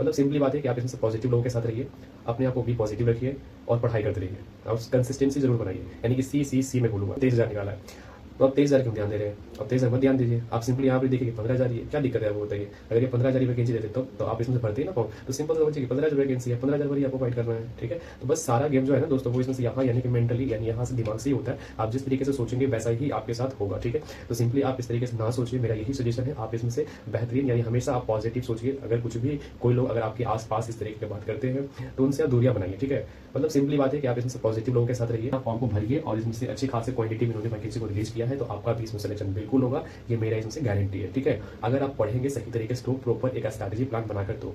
मतलब सिंपली बात है कि आप इसमें से पॉजिटिव लोगों के साथ रहिए, अपने आप को भी पॉजिटिव रखिए और पढ़ाई करते रहिए और कंसिस्टेंसी जरूर बनाइए। यानी कि सी मैं बोलूँगा 23,000 निकाला है तो आप 23,000 क्यों ध्यान दे रहे हैं? अब 23,000 मत ध्यान दीजिए। आप सिंपली यहाँ पे देखिए कि 15,000 ही है, क्या दिक्कत है वो बताइए? अगर ये 15,000 वैकेंसी देते तो आप इसमें से भरते ही ना फॉर्म। तो सिंपल समझिए कि 15,000 वैकेंसी है, 15,000 भरी आपको फाइट करना है, ठीक है? तो बस सारा गेम जो है ना दोस्तों वो इसमें से यहाँ यानी कि मेंटली यानी यहाँ से दिमाग से ही होता है। आप जिस तरीके से सोचेंगे वैसा ही आपके साथ होगा, ठीक है? तो सिंपली आप इस तरीके से ना सोचिए, मेरा यही सजेशन है। आप इसमें से बेहतरीन यानी हमेशा आप पॉजिटिव सोचिए। अगर कुछ भी कोई लोग अगर आपके आस-पास इस तरीके की बात करते हैं तो उनसे आप दूरियां बनाइए, ठीक है? मतलब सिंपली बात है कि आप इसमें से पॉजिटिव लोगों के साथ रहिए, फॉर्म को भरिए और इसमें से अच्छी खासी क्वांटिटी में उन्होंने वैकेंसी को रिलीज किया है तो आपका भी इसमें सिलेक्शन बिल्कुल होगा, ये मेरा इसमें से गारंटी है, ठीक है? अगर आप पढ़ेंगे सही तरीके से तो प्रॉपर एक स्ट्रैटेजी प्लान बनाकर तो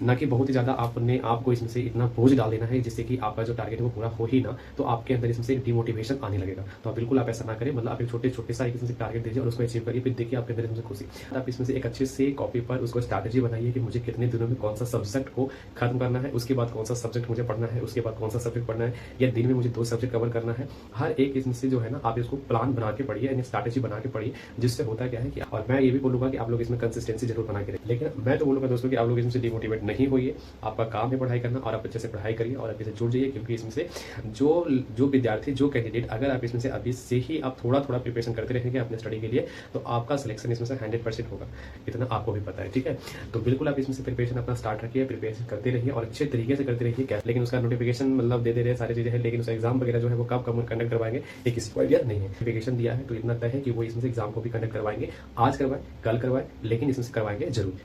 ना कि बहुत ही ज्यादा आपने आपको इसमें से इतना बोझ डाल देना है जिससे कि आपका जो टारगेट है वो पूरा हो ही ना, तो आपके अंदर इसमें से डिमोटिवेशन आने लगेगा। तो बिल्कुल आप ऐसा ना करें, मतलब आप एक छोटे छोटे सा इसमें से टारगेट दीजिए और उसको अचीव करिए, फिर देखिए आपके अंदर इसमें से खुशी। आप इसमें से एक अच्छे से कॉपी पर उसको स्ट्रैटेजी बनाइए कि मुझे कितने दिनों में कौन सा सब्जेक्ट को खत्म करना है, उसके बाद कौन सा सब्जेक्ट मुझे पढ़ना है, उसके बाद कौन सा सब्जेक्ट पढ़ना है, या दिन में मुझे 2 सब्जेक्ट कवर करना है। हर एक इसमें से जो है ना आप इसको प्लान बना के पढ़िए, यानी स्ट्रैटेजी बना के पढ़िए, जिससे होता क्या है कि और मैं ये भी बोलूंगा कि आप लोग इसमें कंसिस्टेंसी जरूर बना के रखें। लेकिन मैं तो बोलूंगा दोस्तों कि आप लोग इसमें से डिमोटिवेट नहीं होइए, आपका काम है पढ़ाई करना और आप अच्छे से पढ़ाई करिए और अभी से जुड़ जाइए, क्योंकि इसमें से जो विद्यार्थी जो कैंडिडेट अगर आप इसमें से अभी से ही आप थोड़ा थोड़ा प्रिपरेशन करते रहेंगे अपने स्टडी के लिए तो आपका सिलेक्शन इसमें से 100% होगा, इतना आपको भी पता है, ठीक है? तो बिल्कुल आप इसमें से प्रिपरेशन अपना स्टार्ट रखिए, प्रिपरेशन करते रहिए और अच्छे तरीके से करते रहिए। क्या लेकिन उसका नोटिफिकेशन मतलब दे रहे सारी चीजें हैं, लेकिन उसका एग्जाम वगैरह जो है वो कब कंडक्ट करवाएंगे ये किसी को आइडिया नहीं है। नोटिफिकेशन दिया है तो इतना तय है कि वो इसमें से एग्जाम को भी कंडक्ट करवाएंगे, आज करवाएं कल करवाएं, लेकिन इसमें से करवाएंगे जरूर।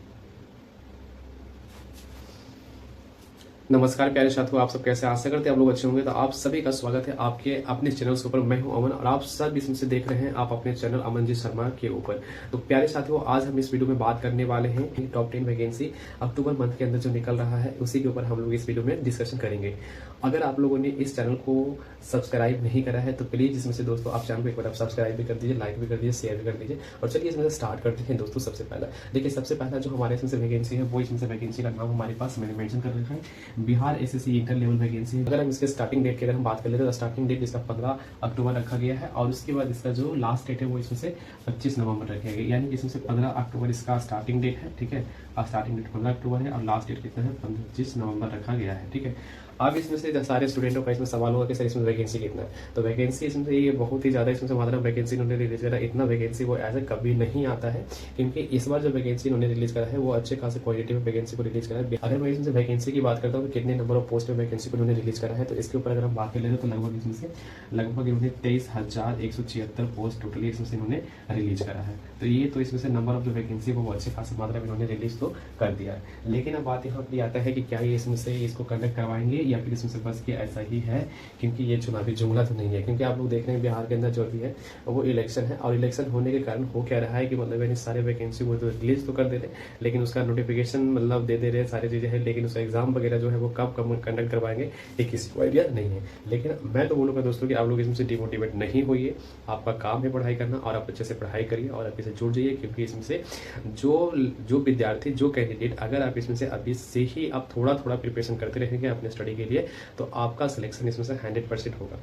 नमस्कार प्यारे साथियों, आप सब कैसे? आशा करते हैं आप लोग अच्छे होंगे। तो आप सभी का स्वागत है आपके अपने चैनल के ऊपर। मैं हूं अमन और आप सब इसमें से देख रहे हैं आप अपने चैनल अमन जी शर्मा के ऊपर। तो प्यारे साथियों, आज हम इस वीडियो में बात करने वाले हैं टॉप 10 वैकेंसी अक्टूबर मंथ के अंदर जो निकल रहा है उसी के ऊपर हम लोग इस वीडियो में डिस्कशन करेंगे। अगर आप लोगों ने इस चैनल को सब्सक्राइब नहीं करा है तो प्लीज इसमें से दोस्तों आप चैनल को एक बार सब्सक्राइब भी कर दीजिए, लाइक भी कर दीजिए, शेयर भी कर दीजिए। और चलिए इसमें से स्टार्ट करते हैं दोस्तों। सबसे पहला देखिए, सबसे पहला जो हमारे इसमें से वैकेंसी है वो इसमें से वैकेंसी का नाम हमारे पास मैंने मेंशन कर रखा है, Bihar SSC inter level vacancy है। अगर हम इसके स्टार्टिंग डेट की अगर हम बात कर लेते हैं तो स्टार्टिंग डेट इसका 15 अक्टूबर रखा गया है और उसके बाद इसका जो लास्ट डेट है वो इसमें से 25 नवंबर रखा गया, यानी कि इसमें से 15 अक्टूबर इसका स्टार्टिंग डेट है, ठीक है? स्टार्टिंग डेट 15 अक्टूबर है और लास्ट डेट कितना है 25 नवंबर रखा गया है, ठीक है? अब इसमें से सारे स्टूडेंटों का इसमें सवाल होगा कि सर इसमें वैकेंसी कितना है। तो वैकेंसी इसमें से ये बहुत ही ज्यादा इसमें से मात्रा वैकेंसी इन्होंने रिलीज करा, इतना वैकेंसी वो ऐसे कभी नहीं आता है, क्योंकि इस बार जो वैकेंसी इन्होंने रिलीज करा है वो अच्छे खासे क्वालिटी में वैकेंसी को रिलीज करा है। अगर मैं इसमें से वैकेंसी की बात करता हूँ तो कितने नंबर ऑफ पोस्ट में वैकेंसी को इन्होंने रिलीज करा है तो इसके ऊपर अगर हम बात कर लेते तो लगभग इसमें से लगभग इन्होंने 23,176 पोस्ट टोटली इसमें से इन्होंने रिलीज करा है। तो ये तो इसमें से नंबर ऑफ जो वैकेंसी वो अच्छे खासी मात्रा में इन्होंने रिलीज तो कर दिया है। लेकिन अब बात यहाँ पर आता है कि क्या ये इसमें से इसको कंडक्ट करवाएंगे या फिर इसमें से बस कि ऐसा ही है, क्योंकि ये चुनावी जुमला तो नहीं है। क्योंकि आप लोग देख रहे हैं बिहार के अंदर जो भी है वो इलेक्शन है और इलेक्शन होने के कारण हो क्या रहा है कि मतलब यानी सारे वैकेंसी वो तो रिलीज तो कर दे रहे हैं, लेकिन उसका नोटिफिकेशन मतलब दे रहे सारी चीजें हैं, लेकिन उसका एग्जाम वगैरह जो है वो कब कंडक्ट करवाएंगे ये किसी को आइडिया नहीं है। लेकिन मैं तो बोलूंगा दोस्तों कि आप लोग इसमें से डिमोटिवेट नहीं होइए, आपका काम है पढ़ाई करना और आप अच्छे से पढ़ाई करिए और अभी से जुड़ जाइए, क्योंकि इसमें से जो विद्यार्थी जो कैंडिडेट अगर आप इसमें से अभी से ही आप थोड़ा थोड़ा प्रिपरेशन करते रहेंगे अपने स्टडी के लिए तो आपका सिलेक्शन इसमें से 100% होगा।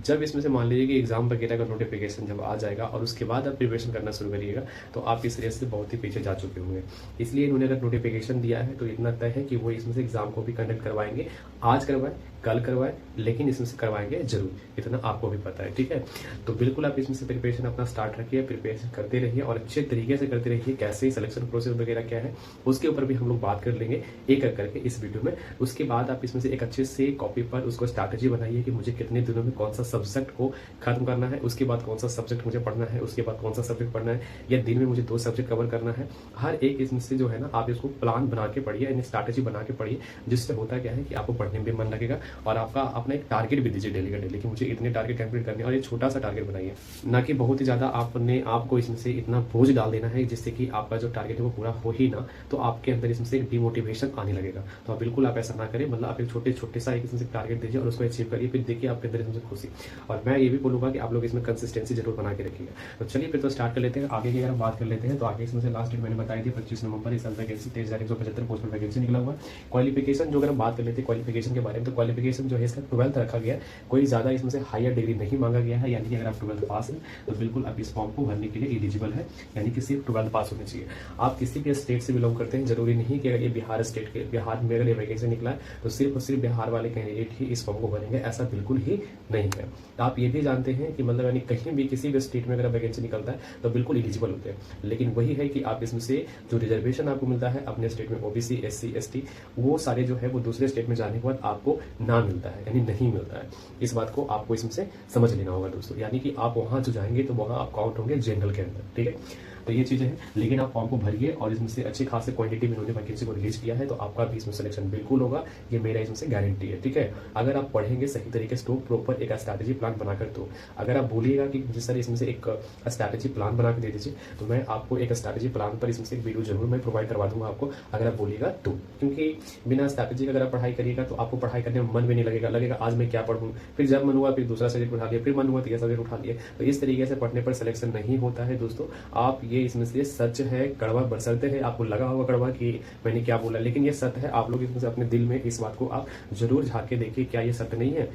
जब इसमें से मान लीजिए कि एग्जाम वगैरह का नोटिफिकेशन जब आ जाएगा और उसके बाद आप प्रिपरेशन करना शुरू करिएगा तो आप इस रेस से बहुत ही पीछे जा चुके होंगे। इसलिए इन्होंने अगर नोटिफिकेशन दिया है तो इतना तय है कि वो इसमें से एग्जाम को भी कंडक्ट करवाएंगे, आज करवाएं कल करवाएं, लेकिन इसमें से करवाएंगे जरूर, इतना आपको भी पता है, ठीक है? तो बिल्कुल आप इसमें से प्रिपरेशन अपना स्टार्ट रखिए, प्रिपरेशन करते रहिए और अच्छे तरीके से करते रहिए। कैसे ही सिलेक्शन प्रोसेस वगैरह क्या है उसके ऊपर भी हम लोग बात कर लेंगे एक एक करके इस वीडियो में। उसके बाद आप इसमें से एक अच्छे से कॉपी पर उसको स्ट्रैटेजी बनाइए कि मुझे कितने दिनों में कौन सा सब्जेक्ट को खत्म करना है, उसके बाद कौन सा सब्जेक्ट मुझे पढ़ना है, उसके बाद कौन सा सब्जेक्ट पढ़ना है, या दिन में मुझे 2 सब्जेक्ट कवर करना है। हर एक इसमें से जो है ना आप इसको प्लान बना के पढ़िए, यानी स्ट्रैटेजी बना के पढ़िए, जिससे होता क्या है कि आपको पढ़ने में भी मन लगेगा और आपका अपना एक टारगेट भी दीजिए डेली का डेली कि मुझे इतने टारगेट कंप्लीट करने, और ये छोटा सा टारगेट बनाइए, ना कि बहुत ही ज्यादा आपने आपको इसमें से इतना बोझ डाल देना है जिससे कि आपका जो टारगेट है वो पूरा हो ही ना, तो आपके अंदर इसमें से डिमोटिवेशन आने लगेगा। तो बिल्कुल आप ऐसा ना करें, मतलब आप एक छोटे छोटे सा इसमें से टारगेट दीजिए और उसको अचीव करिए, फिर देखिए आपके अंदर इसमें से खुशी। और मैं ये भी बोलूँगा कि आप लोग इसमें कंसिस्टेंसी जरूर बना के रखिएगा। तो चलिए फिर तो स्टार्ट कर लेते हैं। आगे की अगर हम बात कर लेते हैं तो आगे इसमें से लास्ट डेट मैंने बताई थी 25 नवंबर इस साल वैकेंसी 23,175 पोस्ट पर वैकेंसी निकला हुआ है। क्वालिफिकेशन जो अगर हम बात कर लेते हैं क्वालिफिकेशन के बारे में, तो क्वालिफिकेशन जो है इसका 12th रखा गया है। कोई ज़्यादा इसमें से हायर डिग्री नहीं मांगा गया है, यानी कि अगर आप 12th पास हैं तो बिल्कुल आप इस फॉर्म को भरने के लिए एलिजिबल है, यानी कि सिर्फ 12th पास होनी चाहिए। आप किसी भी स्टेट से बिलोंग करते हैं, जरूरी नहीं कि अगर ये बिहार स्टेट के बिहार में अगर ये वैकेंसी निकला है तो सिर्फ और सिर्फ बिहार वाले कैंडिडेट ही इस फॉर्म को भरेंगे, ऐसा बिल्कुल ही नहीं है। तो आप ये भी जानते हैं कि मतलब यानी कहीं भी किसी भी स्टेट में अगर वैकेंसी निकलता है तो बिल्कुल एलिजिबल होते हैं, लेकिन वही है कि आप इसमें से जो रिजर्वेशन आपको मिलता है अपने स्टेट में ओबीसी SC ST वो सारे जो है वो दूसरे स्टेट में जाने के बाद आपको ना मिलता है, यानी नहीं मिलता है। इस बात को आपको इसमें से समझ लेना होगा दोस्तों, यानी कि आप वहां जो जाएंगे तो वहां आप काउंट होंगे जनरल के अंदर, ठीक है। तो ये चीज़ें हैं, लेकिन आप फॉर्म को भरिए और इसमें से अच्छी खासी क्वांटिटी में उन्होंने वैकेंसी को रिलीज किया है, तो आपका भी इसमें सिलेक्शन बिल्कुल होगा, ये मेरा इसमें से गारंटी है, ठीक है। अगर आप पढ़ेंगे सही तरीके से तो प्रॉपर एक स्ट्रैटेजी प्लान बनाकर, तो अगर आप बोलिएगा कि मुझे सर इसमें से एक स्ट्रैटेजी प्लान बना के दे दीजिए, तो मैं आपको एक स्ट्रैटेजी प्लान पर इसमें से एक वीडियो जरूर मैं प्रोवाइड करवा दूंगा आपको, अगर आप बोलिएगा तो। क्योंकि बिना स्ट्रैटेजी का अगर आप पढ़ाई करिएगा तो आपको पढ़ाई करने में मन भी नहीं लगेगा आज मैं क्या पढ़ूँ, फिर जब मन हुआ फिर दूसरा सब्जेक्ट उठा लिया, फिर मन हुआ तीसरा सब्जेक्ट उठा लिया, तो इस तरीके से पढ़ने पर सिलेक्शन नहीं होता है दोस्तों। आप ये इसमें से सच है, कड़वा बरसते है, आपको लगा होगा कड़वा कि मैंने क्या बोला, लेकिन ये सत्य है। आप लोग इसमें से अपने दिल में इस बात को आप जरूर झांक के देखिए, क्या ये सत्य नहीं है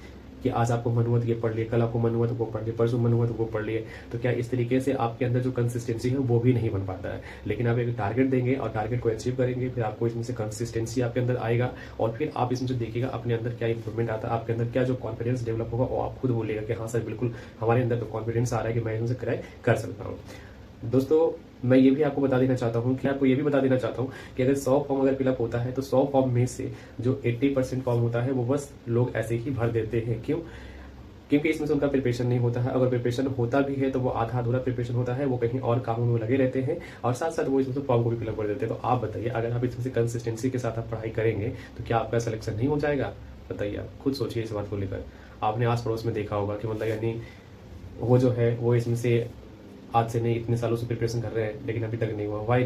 कि आज आपको मन हुआ तो ये पढ़ लिए, कल आपको मन हुआ तो वो पढ़ लिए, परसों मन हुआ तो वो पढ़ लिए, तो क्या इस तरीके से आपके अंदर जो कंसिस्टेंसी है वो भी नहीं बन पाता है। लेकिन आप एक टारगेट देंगे और टारगेट को अचीव करेंगे, फिर आपको इसमें से कंसिस्टेंसी आपके अंदर आएगा और फिर आप इसमें से देखिएगा अपने अंदर क्या इंप्रूवमेंट आता है, आपके अंदर क्या जो कॉन्फिडेंस डेवलप होगा वो आप खुद बोलेगा कि हाँ सर बिल्कुल हमारे अंदर तो कॉन्फिडेंस आ रहा है कि मैं इसमें से क्रैक कर सकता हूँ। दोस्तों मैं ये भी आपको बता देना चाहता हूँ कि आपको ये भी बता देना चाहता हूँ कि अगर 100 फॉर्म अगर फिलअप होता है तो 100 फॉर्म में से जो 80% फॉर्म होता है वो बस लोग ऐसे ही भर देते हैं। क्यों? क्योंकि इसमें से उनका प्रिपरेशन नहीं होता है। अगर प्रिपरेशन होता भी है तो वो आधा अधूरा प्रिपरेशन होता है, वो कहीं और कामों में लगे रहते हैं और साथ साथ वो इसमें से फॉर्म को भी फिलअप कर देते हैं। तो आप बताइए, अगर आप इसमें से कंसिस्टेंसी के साथ आप पढ़ाई करेंगे तो क्या आपका सिलेक्शन नहीं हो जाएगा? बताइए, आप खुद सोचिए इस बात को लेकर। आपने आस पड़ोस में देखा होगा कि मतलब यानी वो जो है वो इसमें से आज से नहीं इतने सालों से प्रिपरेशन कर रहे हैं लेकिन अभी तक नहीं हुआ। वाई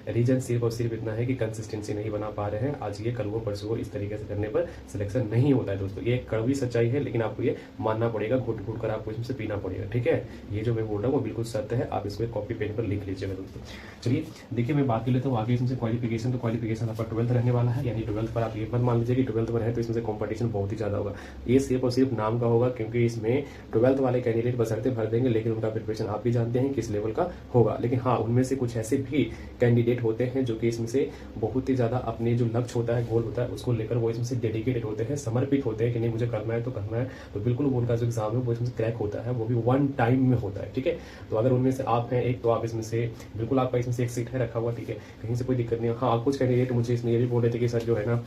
रीजन सिर्फ और सिर्फ इतना है कि कंसिस्टेंसी नहीं बना पा रहे हैं। आज ये कल वो परसों वो, इस तरीके से करने पर सिलेक्शन नहीं होता है दोस्तों। ये एक कड़वी सच्चाई है, लेकिन आपको ये मानना पड़ेगा, घुट घुट कर आपको इसमें से पीना पड़ेगा, ठीक है। ये जो मैं बोल रहा हूँ वो बिल्कुल सत्य है, आप इसको एक कॉपी पेन पर लिख लीजिएगा दोस्तों। चलिए देखिए, मैं बात कर लेता हूँ आगे इसमें से क्वालिफिकेशन। तो क्वालिफिकेशन आपका 12th रहने वाला है, यानी 12th पर आप ये मत मान लीजिए कि 12th पर है तो इसमें से कॉम्पिटिशन बहुत ही ज्यादा होगा। ये सिर्फ और सिर्फ नाम का होगा, क्योंकि इसमें 12th वाले कैंडिडेट बशर्ते भर देंगे, लेकिन उनका प्रिपरेशन आप भी जानते हैं किस लेवल का होगा। लेकिन हाँ, उनमें से कुछ ऐसे भी कैंडिडेट होते हैं जो कि इसमें से बहुत ही ज्यादा अपने जो लक्ष्य होता है, गोल होता है, उसको लेकर वो इसमें से डेडिकेटेड होते हैं, समर्पित होते हैं कि नहीं मुझे करना है तो करना है। तो बिल्कुल वो उनका जो एग्जाम है वो इसमें से क्रैक होता है, वो भी 1 टाइम में होता है, ठीक है। तो अगर उनमें से आप हैं एक, तो आप इसमें से बिल्कुल आपका इसमें से एक सीट है रखा हुआ, ठीक है, कहीं से कोई दिक्कत नहीं है। हाँ, कुछ कैंडिडेट मुझे इसमें ये भी बोल रहे थे कि सर जो है ना,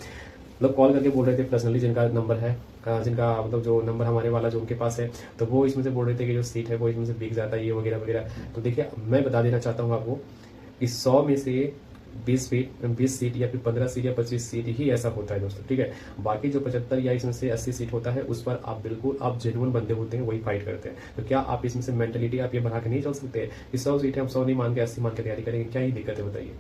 मतलब कॉल करके बोल रहे थे पर्सनली, जिनका नंबर है, जिनका मतलब जो नंबर हमारे वाला जो उनके पास है, तो वो इसमें से बोल रहे थे कि जो सीट है वो इसमें से बिक जाता है, ये वगैरह वगैरह। तो देखिए, मैं बता देना चाहता हूँ आपको कि 100 में से 20 सीट या फिर 15 सीट या 25 सीट ही ऐसा होता है दोस्तों, ठीक है। बाकी जो 75 या इसमें से 80 सीट होता है उस पर आप बिल्कुल आप जेन्युइन बंदे होते हैं, वही फाइट करते हैं। तो क्या आप इसमें से मेंटलिटी आप ये बना के नहीं चल सकते कि 100 सीट है हम 100 नहीं मान के 80 मान के तैयारी करेंगे? क्या ही दिक्कत है बताइए?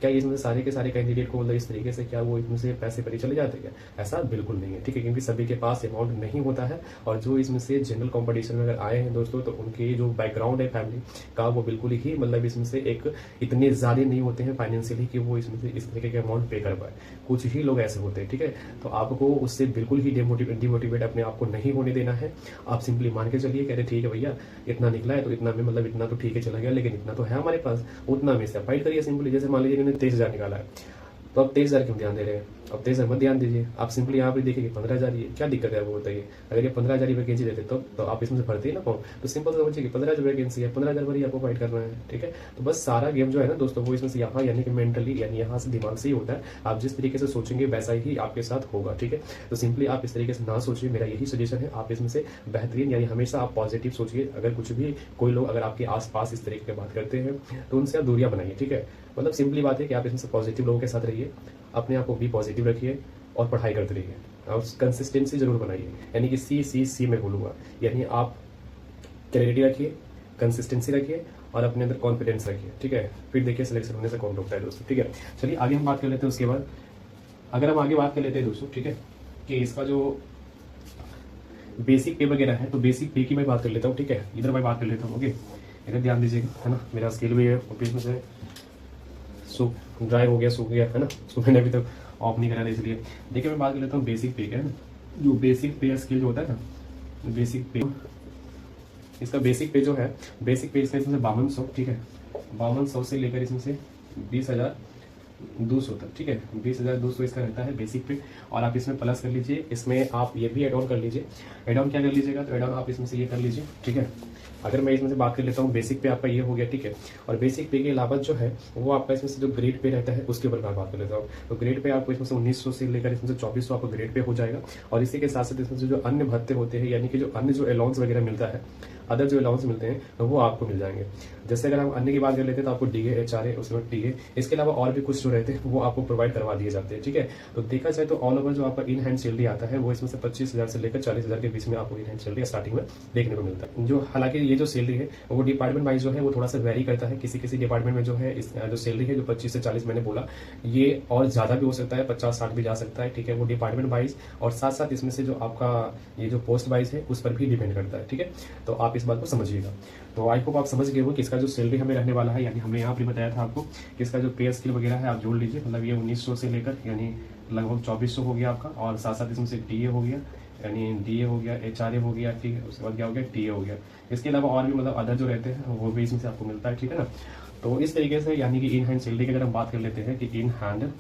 क्या इसमें से सारे के सारे कैंडिडेट को मतलब इस तरीके से क्या वो इसमें से पैसे पर ही चले जाते हैं? ऐसा बिल्कुल नहीं है, ठीक है, क्योंकि सभी के पास अमाउंट नहीं होता है। और जो इसमें से जनरल कंपटीशन में अगर आए हैं दोस्तों, तो उनके जो बैकग्राउंड है फैमिली का, वो बिल्कुल ही मतलब इसमें से एक इतने ज्यादा नहीं होते हैं फाइनेंशियली कि वो इसमें से इस तरीके के अमाउंट पे कर पाए। कुछ ही लोग ऐसे होते हैं, ठीक है। तो आपको उससे बिल्कुल ही डिमोटिवेट अपने आप को नहीं होने देना है। आप सिंपली मान के चलिए, कह रहे ठीक है भैया इतना निकला है तो इतना में मतलब इतना तो ठीक है चला गया, लेकिन इतना तो है हमारे पास, उतना में से फाइट करिए सिंपली। जैसे मान लीजिए 23,000 निकाला है, तो आप 23,000 क्यों ध्यान दे रहे हैं? अब 23,000 मत ध्यान दीजिए, आप सिंपली यहाँ पे देखिए कि 15,000 ही है, क्या दिक्कत है वो बताइए। अगर ये 15,000 वैकेंसी देते तो आप इसमें से भरते ही ना फॉर्म। तो सिंपल से सोचिए कि 15,000 वैकेंसी है, 15,000 पर ही आपको फाइट करना है, ठीक है। तो बस सारा गेम जो है ना दोस्तों, वो इसमें से यहाँ यानी कि मेंटली यानी यहाँ से दिमाग से ही होता है। आप जिस तरीके से सोचेंगे वैसा ही आपके साथ होगा, ठीक है। तो सिंपली आप इस तरीके से ना सोचिए, मेरा यही सजेशन है। आप इसमें से बेहतरीन यानी हमेशा आप पॉजिटिव सोचिए। अगर कुछ भी कोई लोग अगर आपके आसपास इस तरीके की बात करते हैं तो उनसे आप दूरियां बनाइए, ठीक है। मतलब सिंपली बात है कि आप इसमें से पॉजिटिव लोगों के साथ रहिए, अपने आप को भी पॉजिटिव रखिए और पढ़ाई करते रहिए और कंसिस्टेंसी जरूर बनाइए। यानी कि सी मैं बोलूँगा, यानी आप क्लैरिटी रखिए, कंसिस्टेंसी रखिए और अपने अंदर कॉन्फिडेंस रखिए, ठीक है। फिर देखिए सिलेक्शन होने से कौन रोकता है दोस्तों, ठीक है। चलिए आगे हम बात कर लेते हैं। उसके बाद अगर हम आगे बात कर लेते हैं दोस्तों, ठीक है, कि इसका जो बेसिक पे वगैरह है, तो बेसिक पे की मैं बात कर लेता हूँ, ठीक है। इधर मैं बात कर लेता हूँ, ओके। इधर ध्यान दीजिएगा, है ना। मेरा स्केल भी है और बीच में से सूख ड्राई हो गया, सूख गया, है ना। उसको मैंने अभी तक ऑफ नहीं करा था, इसलिए देखिए मैं बात कर लेता हूँ बेसिक पे का, है ना। जो बेसिक पे स्केल जो होता है ना, बेसिक पे, इसका बेसिक पे जो है, बेसिक पे इसमें से 5200, ठीक है। 5200 से लेकर इसमें से 20,200 तक, ठीक है। 20,200 इसका रहता है बेसिक पे। और आप इसमें प्लस कर लीजिए, इसमें आप ये भी एड ऑन कर लीजिए। एड ऑन क्या कर लीजिएगा, तो एड ऑन आप इसमें से ये कर लीजिए, ठीक है। अगर मैं इसमें से बात कर लेता हूँ, बेसिक पे आपका ये हो गया, ठीक है। और बेसिक पे के अलावा जो है वो आपका इसमें से जो ग्रेड पे रहता है उसके ऊपर मैं बात कर लेता हूँ। तो ग्रेड पे आपको इसमें से 1900 से लेकर इसमें से 2400 आपको ग्रेड पे हो जाएगा। और इसी के साथ साथ इसमें से जो अन्य भत्ते होते हैं, यानी कि जो अन्य जो अलाउंस वगैरह मिलता है, अदर जो अलाउंस मिलते हैं, तो वो आपको मिल जाएंगे। जैसे अगर हम अन्य की बात कर लेते हैं तो आपको डीए, एचआरए, उसके बाद टीए, इसके अलावा और भी कुछ जो रहते हैं वो आपको प्रोवाइड करवा दिए जाते हैं, ठीक है। तो देखा जाए तो ऑल ओवर जो आपका इन हैंड सैलरी आता है वो इसमें से 25,000 से लेकर 40,000 के बीच में आपको इन हैंड सैलरी स्टार्टिंग में देखने को मिलता है। जो हालांकि ये जो सैलरी है वो डिपार्टमेंट वाइज जो है वो थोड़ा सा वेरी करता है। किसी किसी डिपार्टमेंट में जो है इस जो सैलरी है जो 25 से 40 मैंने बोला, ये और ज्यादा भी हो सकता है, 50-60 भी जा सकता है, ठीक है। वो डिपार्टमेंट वाइज और साथ साथ इसमें से जो आपका ये जो पोस्ट वाइज है उस पर भी डिपेंड करता है, ठीक है। तो आप इस बात को समझिएगा। तो आई होप आप समझ गए हो कि इसका जो सैलरी हमें रहने वाला है, यानी हमने यहाँ पर बताया था आपको कि इसका जो पे स्केल वगैरह है आप जोड़ लीजिए। मतलब ये 1900 से लेकर यानी लगभग 2400 हो गया आपका। और साथ साथ इसमें से टीए हो गया, यानी डीए हो गया, एचआरए हो गया, ठीक है। उसके बाद क्या हो गया, टीए हो गया। इसके अलावा और भी मतलब अदर जो रहते हैं वो भी इसमें से आपको मिलता है, ठीक है ना। तो इस तरीके से यानी कि इन हैंड सैलरी की अगर हम बात कर लेते हैं कि इन हैंड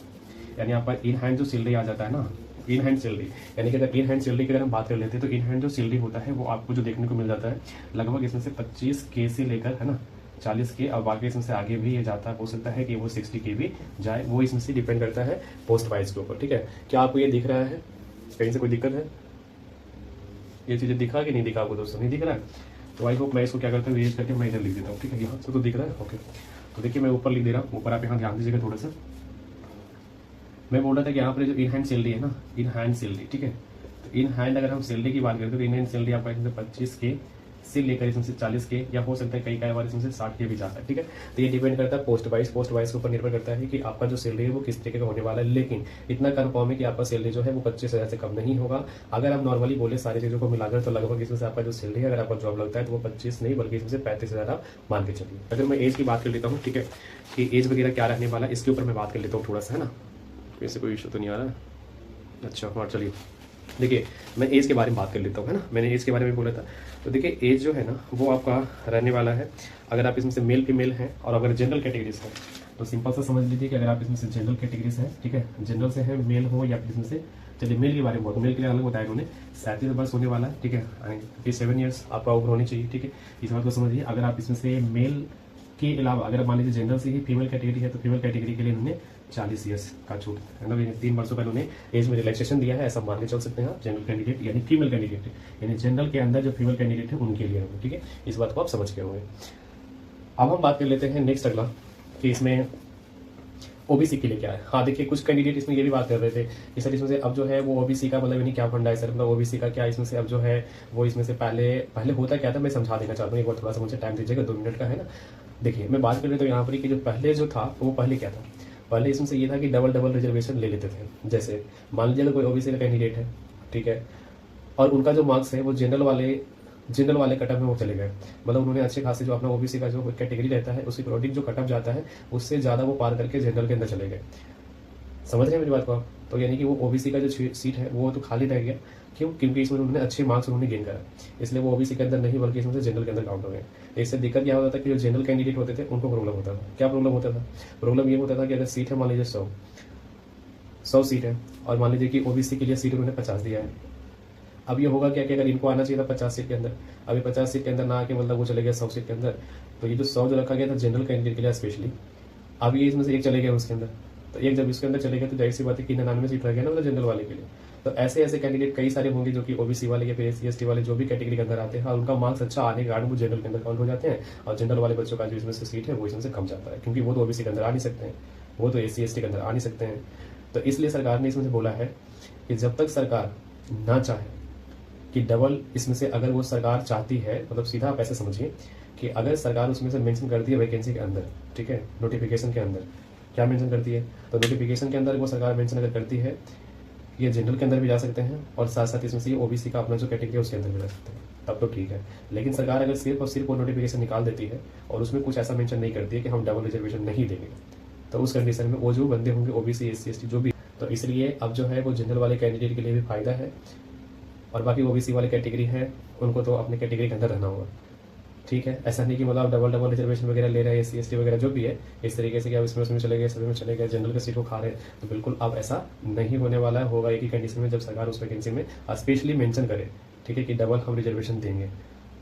यानी आपका इन हैंड जो सैलरी आ जाता है ना, इन हैंड सैलरी, यानी कि अगर इन हैंड सैलरी की अगर हम बात कर लेते हैं तो इन हैंड जो सैलरी होता है वो आपको जो देखने को मिल जाता है लगभग इसमें से 25K से लेकर, है ना, 40K। और बाकी इसमें से आगे भी ये जाता है, हो सकता है कि वो 60K भी जाए, वो इसमें से डिपेंड करता है पोस्ट वाइज के ऊपर, ठीक है। क्या आपको ये दिख रहा है, कहीं से कोई दिक्कत है, ये चीजें दिखा कि नहीं दिखा आपको दोस्तों, नहीं दिख रहा है। तो आई होप मैं इसको क्या करता हूँ, रेज करके मैं इधर लिख देता हूँ, ठीक है। यहाँ से तो दिख रहा है, ओके। तो देखिए मैं ऊपर लिख दे रहा हूँ, ऊपर आप यहाँ ध्यान दीजिएगा थोड़ा सा। मैं बोल रहा था कि यहाँ पर जो इन हैंड सैलरी है ना, इन हैंड सैलरी, ठीक है। तो इन हैंड अगर हम सैलरी की बात करते हैं तो इन हैंड सैलरी आपका इसमें 25K से लेकर इसमें से 40K या हो सकता है कई बार इसमें से 60K भी जाता है, ठीक है। तो ये डिपेंड करता है पोस्ट वाइज के ऊपर निर्भर करता है कि आपका जो सैलरी है वो किस तरीके का होने वाला है। लेकिन इतना कंफर्म है कि आपका सैलरी जो है वो 25,000 से कम नहीं होगा। अगर आप नॉर्मली बोले सारी चीजों को मिलाकर तो लगभग इसमें से आपका जो सैलरी है, अगर आपका जॉब लगता है तो वो 25 नहीं बल्कि इसमें से 35,000 आप मान के चलिए। अगर मैं एज की बात कर लेता हूँ, ठीक है, कि एज वगैरह क्या रहने वाला है इसके ऊपर मैं बात कर लेता हूँ थोड़ा सा, है ना। वैसे कोई इशू तो नहीं आ रहा, अच्छा। और चलिए देखिए मैं एज के बारे में बात कर लेता हूँ, है ना। मैंने एज के बारे में बोला था। तो देखिए एज जो है ना वो आपका रहने वाला है, अगर आप इसमें से मेल फीमेल हैं और अगर जनरल कैटेगरीज है तो सिंपल सा समझ लीजिए कि अगर आप इसमें से जनरल कैटेगरीज है, ठीक है, जनरल से है, मेल हो या फिर इसमें से, चलिए मेल के बारे में बहुत, मेल के लिए अलग बताया उन्होंने, 37 वर्ष होने वाला है, ठीक है। 57 ईयर्स आपका उम्र होनी चाहिए, ठीक है। इस बात को समझिए। अगर आप इसमें से मेल के अलावा अगर मान लीजिए जनरल से ही फीमेल कैटेगरी है तो फीमेल कैटेगरी के लिए उन्होंने 40 ईयर्स का छूट, है ना, 3 वर्षों का उन्होंने एज में रिलैक्सेशन दिया है, ऐसा मान के चल सकते हैं आप। जनरल कैंडिडेट यानी फीमेल कैंडिडेट, यानी जनरल के अंदर जो फीमेल कैंडिडेट है उनके लिए होंगे, ठीक है। इस बात को आप समझ गए होंगे। अब हम बात कर लेते हैं नेक्स्ट अगला कि इसमें ओबीसी के लिए क्या है। हाँ देखिए कुछ कैंडिडेट इसमें ये भी बात कर रहे थे कि सर इसमें से अब जो है वो ओबीसी का मतलब यानी क्या फंडा है सर, मतलब ओबीसी का क्या इसमें से अब जो है वो इसमें से पहले होता क्या था, मैं समझा देना चाहता हूँ, एक बार थोड़ा सा मुझे टाइम दीजिएगा, 2 मिनट का, है ना। देखिए मैं बात कर रही तो यहाँ पर कि जो पहले जो था वो पहले क्या था, पहले इसमें से ये था कि डबल रिजर्वेशन ले लेते थे। जैसे मान लीजिए कोई ओबीसी का कैंडिडेट है, ठीक है, और उनका जो मार्क्स है वो जनरल वाले कटअप में वो चले गए, मतलब उन्होंने अच्छे खासे जो अपना ओबीसी का जो कैटेगरी रहता है उसके अकॉर्डिंग जो कटअप जाता है उससे ज्यादा वो पार करके जनरल के अंदर चले गए। समझ रहे हैं मेरी बात को आप। तो यानी कि वो ओबीसी का जो सीट है वो तो खाली रह गया, क्यों, क्योंकि इसमें उन्होंने अच्छे मार्क्स उन्होंने गेन करा, इसलिए वो ओबीसी के अंदर नहीं बल्कि इसमें से जनरल के अंदर काउंट हो गए। इससे दिक्कत क्या होता था कि जो जनरल कैंडिडेट होते थे उनको प्रॉब्लम होता था। क्या प्रॉब्लम होता था, प्रॉब्लम ये होता था कि अगर सीट है मान लीजिए 100 सीट है और मान लीजिए कि ओबीसी के लिए सीट उन्होंने 50 दिया है। अब ये होगा क्या कि अगर इनको आना चाहिए था 50 सीट के अंदर, अभी 50 सीट के अंदर ना आके मतलब वो चले गया 100 सीट के अंदर, तो ये जो 100 जो रखा गया था जनरल कैंडिडेट के लिए स्पेशली, अब ये इसमें से एक चले गया उसके अंदर, तो एक जब इसके अंदर चले गए तो जाहिर सी बात है कि 99 सीट रह गया ना मतलब जनरल वाले के लिए। तो ऐसे कैंडिडेट कई सारे होंगे जो कि ओबीसी वाले या फिर एससी एसटी वाले जो भी कैटेगरी के अंदर आते हैं और उनका मार्क्स अच्छा आने के कारण वो जनरल के अंदर काउंट हो जाते हैं, और जनरल वाले बच्चों का जो इसमें से सीट है वो इसमें से कम जाता है, क्योंकि वो तो ओबीसी के अंदर आ नहीं सकते हैं, वो तो एससी एसटी के अंदर आ नहीं सकते हैं। तो इसलिए सरकार ने इसमें से बोला है कि जब तक सरकार ना चाहे कि डबल इसमें से, अगर वो सरकार चाहती है, मतलब सीधा आप ऐसे समझिए कि अगर सरकार उसमें से मेंशन करती है वैकेंसी के अंदर, ठीक है, नोटिफिकेशन के अंदर क्या मेंशन करती है, तो नोटिफिकेशन के अंदर वो सरकार मेंशन अगर करती है ये जनरल के अंदर भी जा सकते हैं और साथ साथ इसमें से ये ओबीसी का अपना जो कैटेगरी है उसके अंदर भी जा सकते हैं, तब तो ठीक है। लेकिन सरकार अगर सिर्फ और सिर्फ वो नोटिफिकेशन निकाल देती है और उसमें कुछ ऐसा मेंशन नहीं करती है कि हम डबल रिजर्वेशन नहीं देंगे, तो उस कंडीशन में वो जो बंदे होंगे ओबीसी एससी एसटी जो भी, तो इसलिए अब जो है वो जनरल वाले कैंडिडेट के लिए भी फायदा है और बाकी ओबीसी वाले कैटेगरी है उनको तो अपने कैटेगरी के अंदर रहना होगा। ठीक है, ऐसा नहीं कि मतलब डबल डबल रिजर्वेशन वगैरह ले रहे हैं एससी एसटी वगैरह जो भी है इस तरीके से कि आप इसमें उसमें चले गए, सभी में चले गए, जनरल का सीट को खा रहे हैं, तो बिल्कुल अब ऐसा नहीं होने वाला है। होगा एक ही कंडीशन में जब सरकार उस वैकेंसी में स्पेशली मेंशन करे, ठीक है, कि डबल हम रिजर्वेशन देंगे।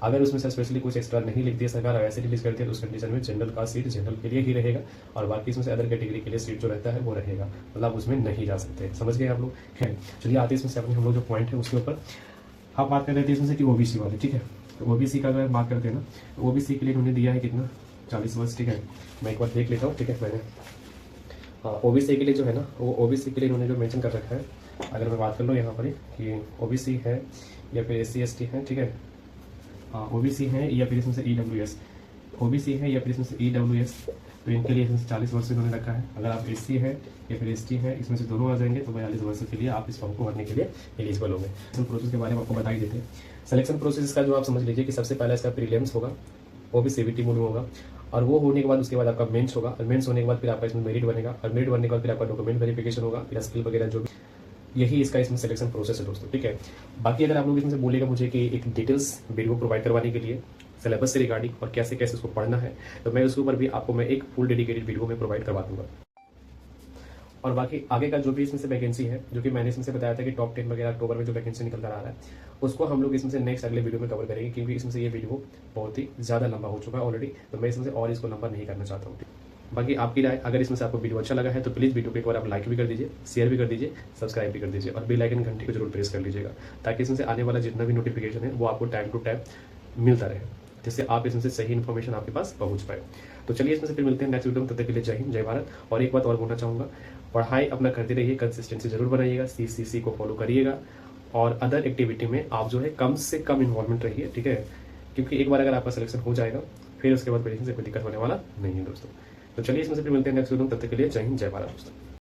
अगर उसमें से स्पेशली कुछ एक्स्ट्रा नहीं लिखती है सरकार, ऐसे रिलीज करती है तो उस कंडीशन में जनरल का सीट जनरल के लिए ही रहेगा और बाकी इसमें से अदर कैटेगरी के लिए सीट जो रहता है वो रहेगा, मतलब उसमें नहीं जा सकते। समझ गए आप लोग? है, चलिए आते हैं इसमें से अपने हम लोग जो पॉइंट है उसके ऊपर हम बात कर रहे थे इसमें से कि ओबीसी वाले, ठीक है। तो ओबीसी का अगर बात करते हैं ना, तो ओबीसी के लिए उन्होंने दिया है कितना, 40 वर्ष, ठीक है। मैं एक बार देख लेता हूँ, ठीक है। मैंने हाँ, ओबीसी के लिए जो है ना, वो ओबीसी के लिए उन्होंने जो मेंशन कर रखा है, अगर मैं बात कर लूँ यहाँ पर कि ओबीसी है या फिर एससी एसटी है, ठीक है, हाँ ओबीसी है या फिर इसमें से ईडब्ल्यूएस, ओबीसी है या फिर इसमें से ईडब्ल्यूएस, तो इनके लिए इसमें से 40 वर्ष इन्होंने रखा है। अगर आप एससी है या फिर एसटी है, इसमें से दोनों आ जाएंगे तो 42 वर्ष के लिए आप इस फॉर्म को भरने के लिए एलिजिबल होंगे। सिलेक्शन प्रोसेस के बारे में आपको बता ही देते हैं। सिलेक्शन प्रोसेस का जो आप समझ लीजिए कि सबसे पहले इसका प्रीलिम्स होगा, वो भी सीबीटी मोड में होगा, और वो होने के बाद उसके बाद आपका मेंस होगा, और मेंस होने के बाद फिर आपका इसमें मेरिट बनेगा, और मेरिट बनने के बाद फिर आपका डॉक्यूमेंट वेरिफिकेशन होगा, फिर स्किल वगैरह जो भी, यही इसका इसमें सिलेक्शन प्रोसेस है दोस्तों, ठीक है। बाकी अगर आप लोग इसमें से बोलेगा मुझे कि एक डिटेल्स वीडियो प्रोवाइड करवाने के लिए सिलेबस से रिगार्डिंग और कैसे कैसे उसको पढ़ना है, तो मैं उसके ऊपर भी आपको मैं एक फुल डेडिकेटेड वीडियो में प्रोवाइड करवा दूंगा। और बाकी आगे का जो भी इसमें से वैकेंसी है, जो कि मैंने इसमें से बताया था कि टॉप 10 वगैरह अक्टूबर में जो वैकेंसी निकल कर आ रहा है, उसको हम लोग इसमें से नेक्स्ट अगले वीडियो में कवर करेंगे, क्योंकि इसमें से ये वीडियो बहुत ही ज़्यादा लंबा हो चुका है ऑलरेडी, तो मैं इसमें से और इसको लंबा नहीं करना चाहता हूँ। बाकी आपकी राय, अगर इसमें से आपको वीडियो अच्छा लगा है तो प्लीज़ वीडियो को एक बार आप लाइक भी कर दीजिए, शेयर भी कर दीजिए, सब्सक्राइब भी कर दीजिए, और बेल आइकन घंटी को जरूर प्रेस कर लीजिएगा, ताकि इसमें से आने वाला जितना भी नोटिफिकेशन है वो आपको टाइम टू टाइम मिलता रहे, जिससे आप इसमें से सही इन्फॉर्मेशन आपके पास पहुंच पाए। तो चलिए इसमें से फिर मिलते हैं नेक्स्ट वीडियो में, तब तक के लिए जय हिंद जय भारत। और एक बात और बोलना चाहूँगा, पढ़ाई अपना करते रहिए, कंसिस्टेंसी जरूर बनाइएगा, सीसीसी को फॉलो करिएगा, और अदर एक्टिविटी में आप जो है कम से कम इन्वॉल्वमेंट रहिए, ठीक है, क्योंकि एक बार अगर आपका सिलेक्शन हो जाएगा फिर उसके बाद पेरेंट्स से कोई दिक्कत होने वाला नहीं है दोस्तों। तो चलिए इसमें से फिर मिलते हैं नेक्स्ट वीडियो में, तब तक के लिए जय हिंद जय भारत दोस्तों।